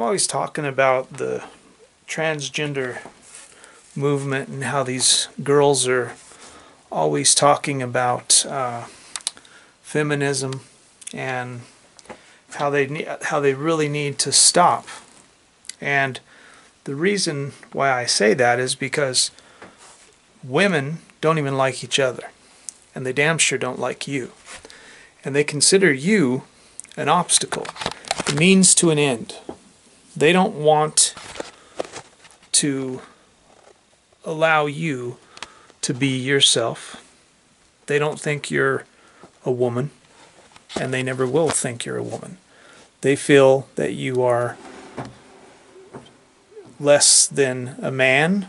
always talking about the transgender movement and how these girls are always talking about feminism and how they really need to stop. And the reason why I say that is because women don't even like each other, and they damn sure don't like you. And they consider you an obstacle, a means to an end. They don't want to allow you to be yourself. They don't think you're a woman, and they never will think you're a woman. They feel that you are less than a man,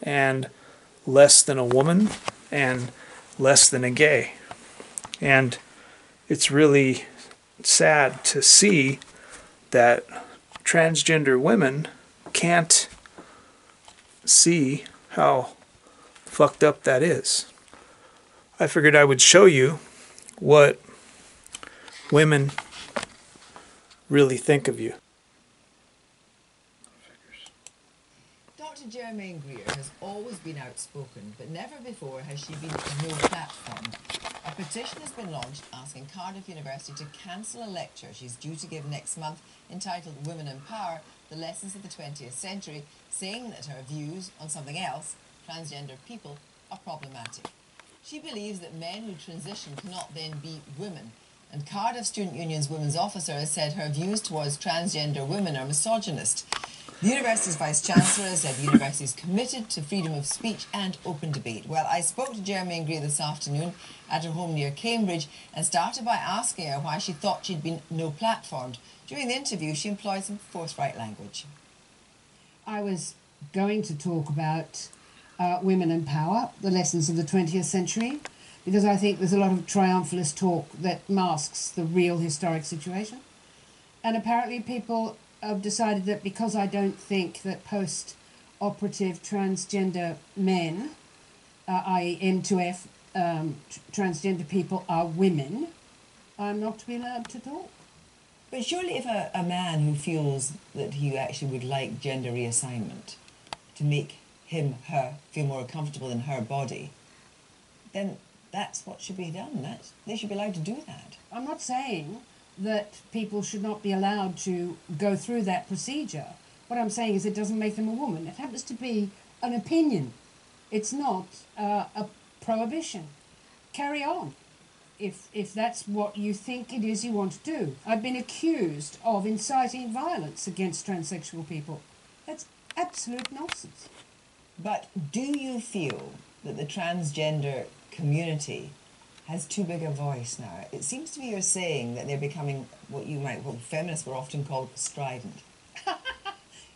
and less than a woman, and less than a gay. And it's really sad to see that transgender women can't see how fucked up that is. I figured I would show you what women really think of you. Dr. Germaine Greer has always been outspoken, but never before has she been no platform. A petition has been launched asking Cardiff University to cancel a lecture she's due to give next month entitled Women in Power, the Lessons of the 20th Century, saying that her views on something else, transgender people, are problematic. She believes that men who transition cannot then be women, and Cardiff Student Union's women's officer has said her views towards transgender women are misogynist. The university's vice-chancellor has said the university is committed to freedom of speech and open debate. Well, I spoke to Germaine Greer this afternoon at her home near Cambridge and started by asking her why she thought she'd been no-platformed. During the interview, she employed some forthright language. I was going to talk about women in power, the lessons of the 20th century, because I think there's a lot of triumphalist talk that masks the real historic situation. And apparently people have decided that because I don't think that post-operative transgender men, i.e. M2F, transgender people are women, I'm not to be allowed to talk. But surely if a man who feels that he actually would like gender reassignment to make him, her, feel more comfortable in her body, then that's what should be done. They should be allowed to do that. I'm not saying that people should not be allowed to go through that procedure. What I'm saying is it doesn't make them a woman. It happens to be an opinion. It's not a prohibition. Carry on, if that's what you think it is you want to do. I've been accused of inciting violence against transsexual people. That's absolute nonsense. But do you feel that the transgender community has too big a voice now? It seems to me you're saying that they're becoming what feminists were often called strident.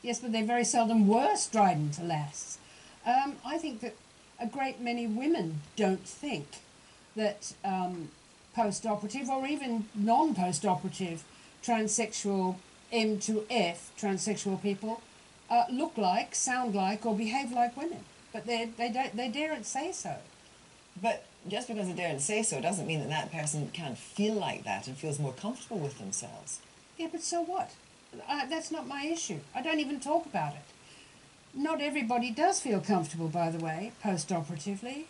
Yes, but they very seldom were strident, alas. I think that a great many women don't think that post-operative or even non-post-operative transsexual M2F transsexual people look like, sound like, or behave like women. But they daren't say so. But just because they daren't say so doesn't mean that that person can't feel like that and feels more comfortable with themselves. Yeah, but so what? That's not my issue. I don't even talk about it. Not everybody does feel comfortable, by the way, post-operatively.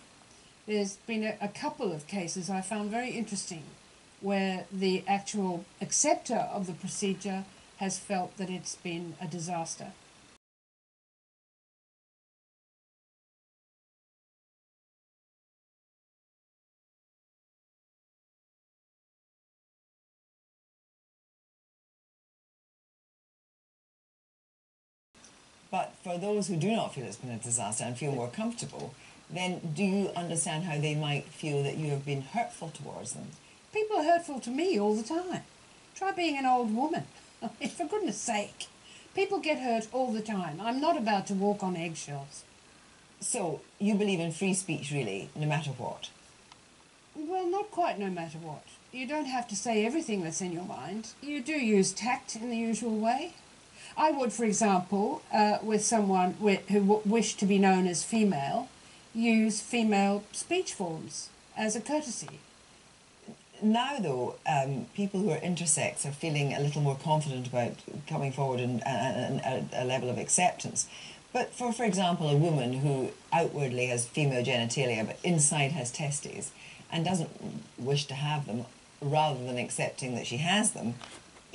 There's been a couple of cases I found very interesting where the actual acceptor of the procedure has felt that it's been a disaster. But for those who do not feel it's been a disaster and feel more comfortable, then do you understand how they might feel that you have been hurtful towards them? People are hurtful to me all the time. Try being an old woman. For goodness sake. People get hurt all the time. I'm not about to walk on eggshells. So, you believe in free speech, really, no matter what? Well, not quite no matter what. You don't have to say everything that's in your mind. You do use tact in the usual way. I would, for example, with someone who wished to be known as female, use female speech forms as a courtesy. now, though, people who are intersex are feeling a little more confident about coming forward and a level of acceptance. But for example, a woman who outwardly has female genitalia but inside has testes and doesn't wish to have them, rather than accepting that she has them,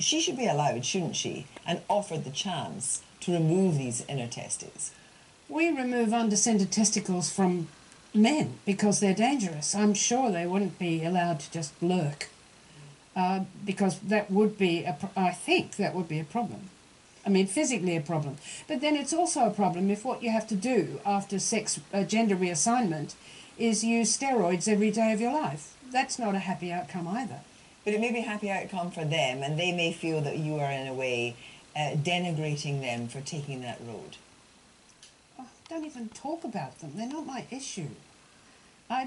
she should be allowed, shouldn't she, and offered the chance to remove these inner testes. We remove undescended testicles from men because they're dangerous. I'm sure they wouldn't be allowed to just lurk, because that would be, I think that would be a problem. I mean, physically a problem. But then it's also a problem if what you have to do after gender reassignment is use steroids every day of your life. That's not a happy outcome either. But it may be a happy outcome for them, and they may feel that you are in a way denigrating them for taking that road. Oh, don't even talk about them. They're not my issue. I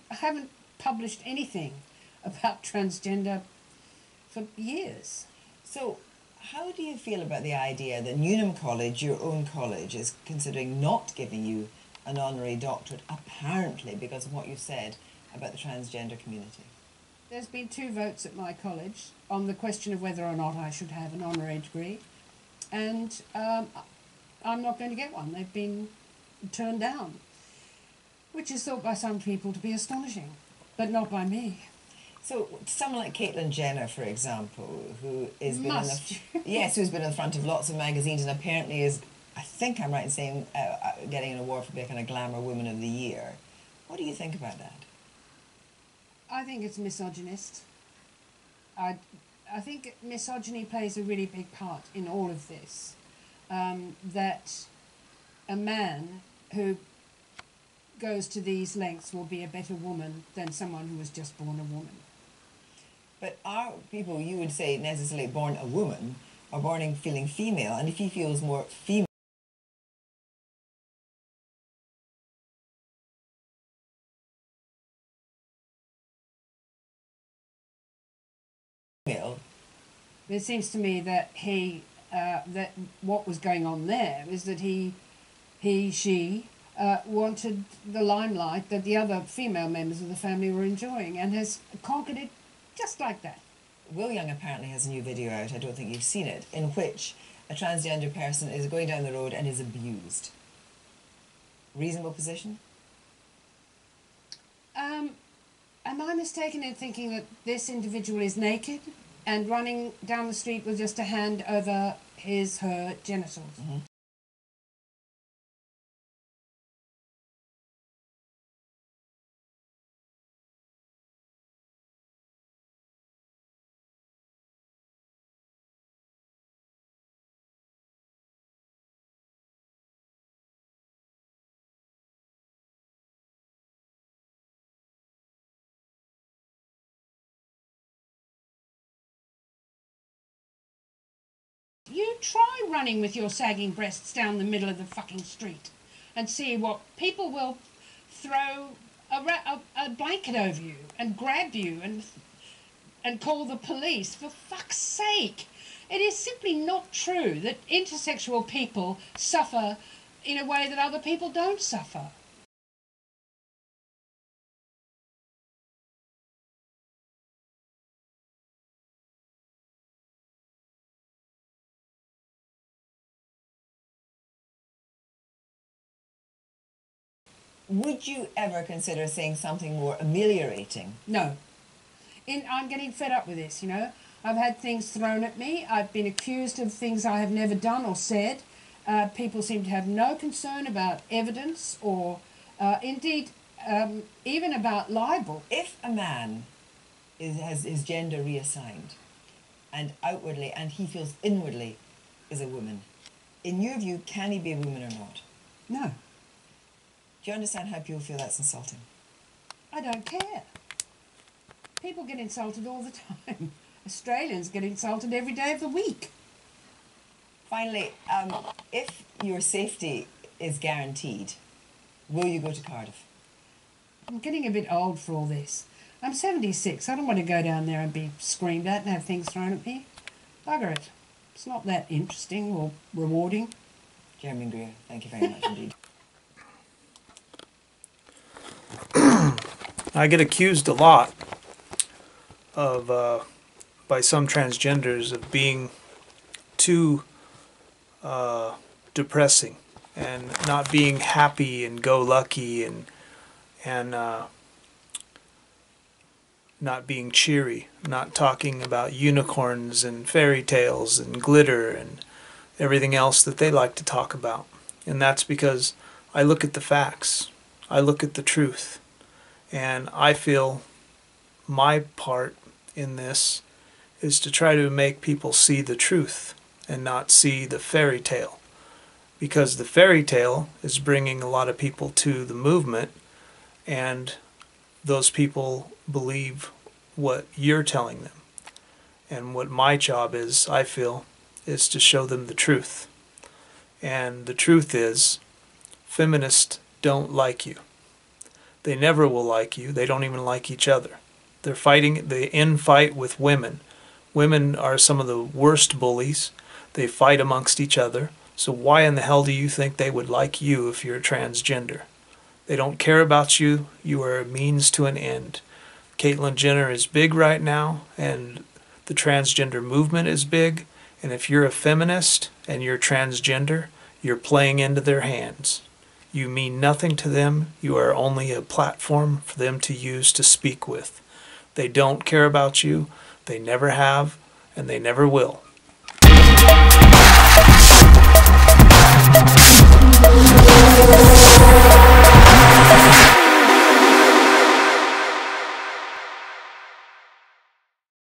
haven't published anything about transgender for years. So how do you feel about the idea that Newnham College, your own college, is considering not giving you an honorary doctorate, apparently because of what you said about the transgender community? There's been 2 votes at my college on the question of whether or not I should have an honorary degree, and I'm not going to get one. They've been turned down, which is thought by some people to be astonishing, but not by me. So someone like Caitlyn Jenner, for example, who is who's been in the front of lots of magazines and apparently is, I think I'm right in saying, getting an award for being a Glamour Woman of the Year. What do you think about that? I think it's misogynist. I think misogyny plays a really big part in all of this. That a man who goes to these lengths will be a better woman than someone who was just born a woman. But are people, you would say, necessarily born a woman, or born feeling female, and if he feels more female, it seems to me that that what was going on there is that she wanted the limelight that the other female members of the family were enjoying, and has conquered it just like that. Will Young apparently has a new video out, I don't think you've seen it, in which a transgender person is going down the road and is abused. Reasonable position? Am I mistaken in thinking that this individual is naked and running down the street with just a hand over her genitals? Mm-hmm. You try running with your sagging breasts down the middle of the fucking street and see what people will throw a blanket over you and grab you and call the police. For fuck's sake. It is simply not true that intersexual people suffer in a way that other people don't suffer. Would you ever consider saying something more ameliorating? No. I'm getting fed up with this, you know. I've had things thrown at me. I've been accused of things I have never done or said. People seem to have no concern about evidence or, indeed, even about libel. If a man has his gender reassigned and outwardly, and he feels inwardly is a woman, in your view, can he be a woman or not? No. Do you understand how people feel that's insulting? I don't care. People get insulted all the time. Australians get insulted every day of the week. Finally, if your safety is guaranteed, will you go to Cardiff? I'm getting a bit old for all this. I'm 76. I don't want to go down there and be screamed at and have things thrown at me. Bugger it. It's not that interesting or rewarding. Germaine Greer, thank you very much indeed. I get accused a lot of by some transgenders of being too depressing and not being happy and go lucky and not being cheery, not talking about unicorns and fairy tales and glitter and everything else that they like to talk about. And that's because I look at the facts. I look at the truth. And I feel my part in this is to try to make people see the truth and not see the fairy tale. Because the fairy tale is bringing a lot of people to the movement, and those people believe what you're telling them. And what my job is, I feel, is to show them the truth. And the truth is, feminists don't like you. They never will like you. They don't even like each other. They're fighting, they infight with women. Women are some of the worst bullies. They fight amongst each other. So why in the hell do you think they would like you if you're transgender? They don't care about you. You are a means to an end. Caitlyn Jenner is big right now, and the transgender movement is big. And if you're a feminist and you're transgender, you're playing into their hands. You mean nothing to them. You are only a platform for them to use to speak with. They don't care about you. They never have, and they never will.